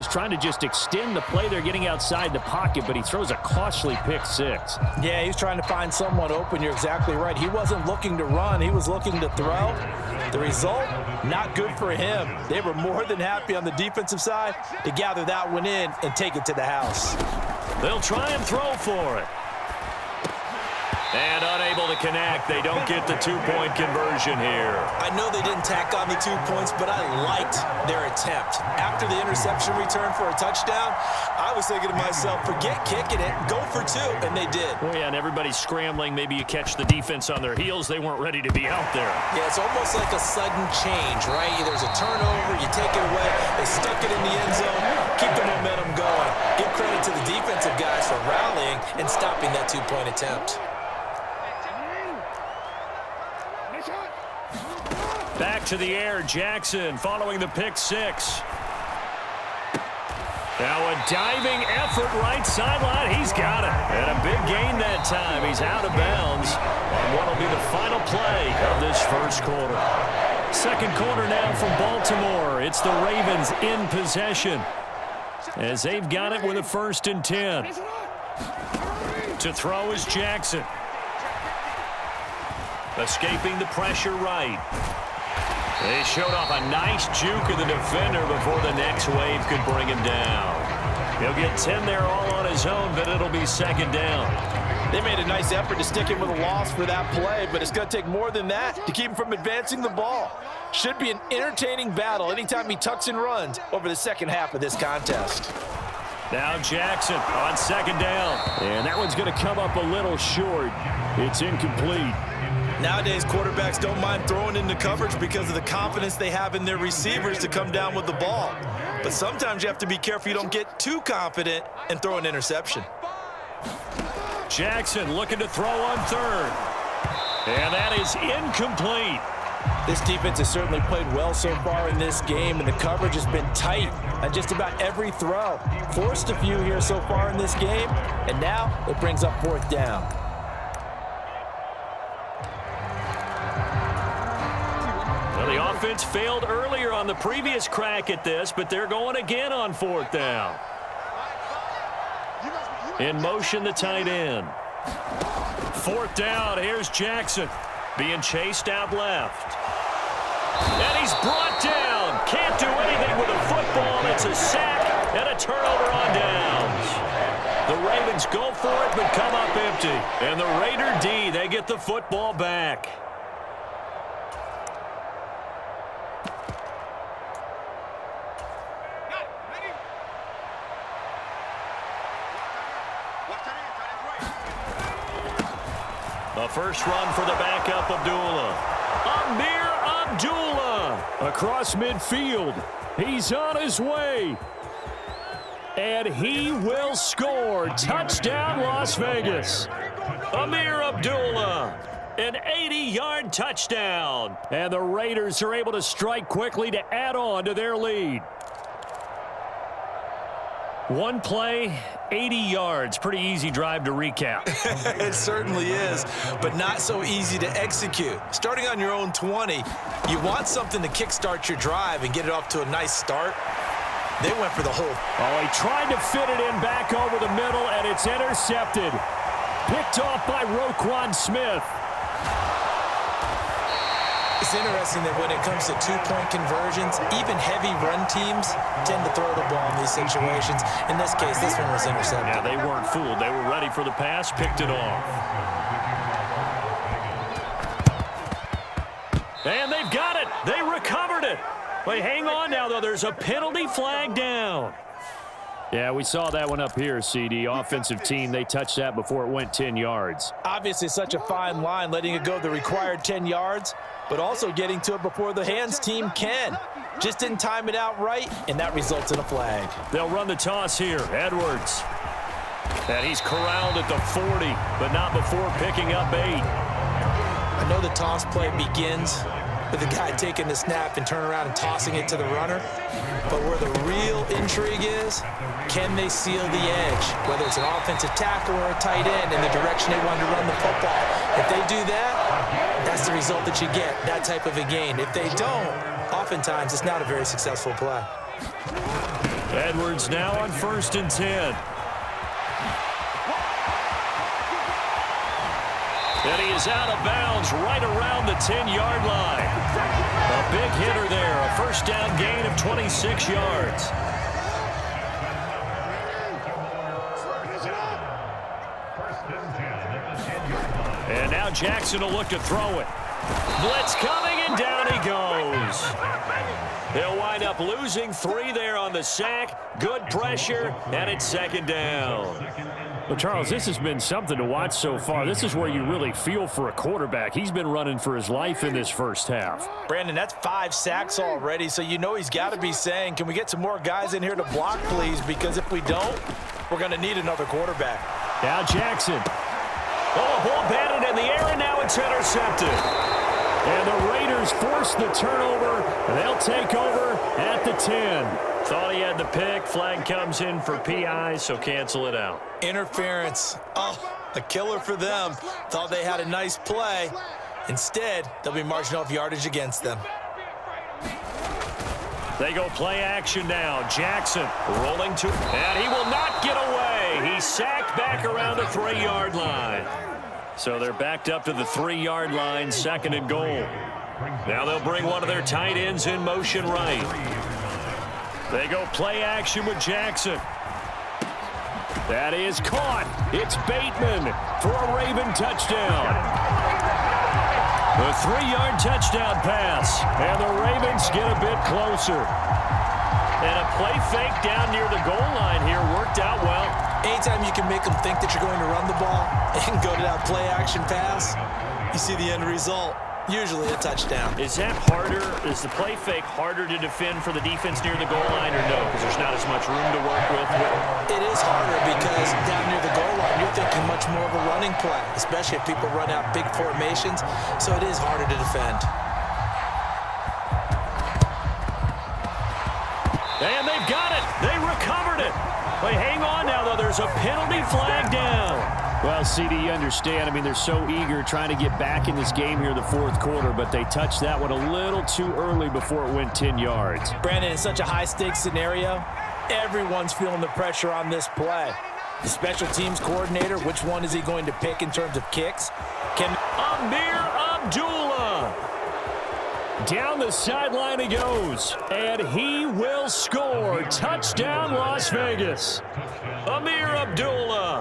He's trying to just extend the play. They're getting outside the pocket, but he throws a costly pick six. Yeah, he's trying to find someone open. You're exactly right. He wasn't looking to run. He was looking to throw. The result, not good for him. They were more than happy on the defensive side to gather that one in and take it to the house. They'll try and throw for it. And unable to connect. They don't get the two-point conversion here. I know they didn't tack on the 2 points, but I liked their attempt. After the interception return for a touchdown, I was thinking to myself, forget kicking it, go for two, and they did. Oh, yeah, and everybody's scrambling. Maybe you catch the defense on their heels. They weren't ready to be out there. Yeah, it's almost like a sudden change, right? There's a turnover, you take it away, they stuck it in the end zone, keep the momentum going. Give credit to the defensive guys for rallying and stopping that two-point attempt. Back to the air, Jackson following the pick six. Now a diving effort right sideline. He's got it. And a big gain that time. He's out of bounds on what will be the final play of this first quarter. Second quarter now from Baltimore. It's the Ravens in possession as they've got it with a 1st and 10. To throw is Jackson. Escaping the pressure right. They showed off a nice juke of the defender before the next wave could bring him down. He'll get 10 there all on his own, but it'll be 2nd down. They made a nice effort to stick him with a loss for that play, but it's going to take more than that to keep him from advancing the ball. Should be an entertaining battle anytime he tucks and runs over the second half of this contest. Now Jackson on 2nd down. And that one's going to come up a little short. It's incomplete. Nowadays, quarterbacks don't mind throwing into coverage because of the confidence they have in their receivers to come down with the ball. But sometimes you have to be careful you don't get too confident and throw an interception. Jackson looking to throw on 3rd. And that is incomplete. This defense has certainly played well so far in this game, and the coverage has been tight on just about every throw. Forced a few here so far in this game, and now it brings up 4th down. The offense failed earlier on the previous crack at this, but they're going again on 4th down. In motion, the tight end. 4th down, here's Jackson. Being chased out left. And he's brought down. Can't do anything with a football. It's a sack and a turnover on downs. The Ravens go for it, but come up empty. And the Raider D, they get the football back. The first run for the backup, Abdullah. Amir Abdullah across midfield. He's on his way. And he will score. Touchdown, Las Vegas. Amir Abdullah, an 80-yard touchdown. And the Raiders are able to strike quickly to add on to their lead. One play, 80 yards. Pretty easy drive to recap. It certainly is, but not so easy to execute. Starting on your own 20, you want something to kickstart your drive and get it off to a nice start. They went for the whole. Oh, he tried to fit it in back over the middle, and it's intercepted. Picked off by Roquan Smith. It's interesting that when it comes to two-point conversions, even heavy run teams tend to throw the ball in these situations. In this case, this one was intercepted. Yeah, they weren't fooled. They were ready for the pass, picked it off. And they've got it. They recovered it. Wait, hang on now, though. There's a penalty flag down. Yeah, we saw that one up here, CD. Offensive team, they touched that before it went 10 yards. Obviously, such a fine line, letting it go the required 10 yards, but also getting to it before the hands team can. Just didn't time it out right, and that results in a flag. They'll run the toss here. Edwards. And he's corralled at the 40, but not before picking up 8. I know the toss play begins with the guy taking the snap and turn around and tossing it to the runner. But where the real intrigue is, can they seal the edge? Whether it's an offensive tackle or a tight end in the direction they want to run the football. If they do that, that's the result that you get, that type of a gain. If they don't, oftentimes it's not a very successful play. Edwards now on 1st and 10. And he is out of bounds right around the 10-yard line. A big hitter there, a first down gain of 26 yards. And now Jackson will look to throw it. Blitz coming, and down he goes. They'll wind up losing 3 there on the sack. Good pressure, and it's 2nd down. Well, Charles, this has been something to watch so far. This is where you really feel for a quarterback. He's been running for his life in this first half. Brandon, that's 5 sacks already, so you know he's got to be saying, can we get some more guys in here to block, please? Because if we don't, we're going to need another quarterback. Now Jackson. Oh, ball batted in the air, and now it's intercepted. And the Raiders force the turnover. They'll take over at the 10. Thought he had the pick. Flag comes in for PI, so cancel it out. Interference. Oh, a killer for them. Thought they had a nice play. Instead, they'll be marching off yardage against them. They go play action now. Jackson rolling to, and he will not get away. He's sacked back around the 3-yard line. So they're backed up to the 3-yard line, 2nd and goal. Now they'll bring one of their tight ends in motion right. They go play action with Jackson. That is caught. It's Bateman for a Raven touchdown. A 3-yard touchdown pass, and the Ravens get a bit closer. And a play fake down near the goal line here worked out well. Anytime you can make them think that you're going to run the ball and go to that play action pass, you see the end result. Usually a touchdown. Is that harder? Is the play fake harder to defend for the defense near the goal line or no? Because there's not as much room to work with? It is harder because down near the goal line, you're thinking much more of a running play, especially if people run out big formations. So it is harder to defend. And they've got it. They recovered it. But hang on now, though. There's a penalty flag down. Well, CD, you understand. I mean, they're so eager trying to get back in this game here in the 4th quarter, but they touched that one a little too early before it went 10 yards. Brandon, in such a high-stakes scenario, everyone's feeling the pressure on this play. The special teams coordinator, which one is he going to pick in terms of kicks? Amir Abdullah. Down the sideline he goes, and he will score. Touchdown, Las Vegas. Amir Abdullah.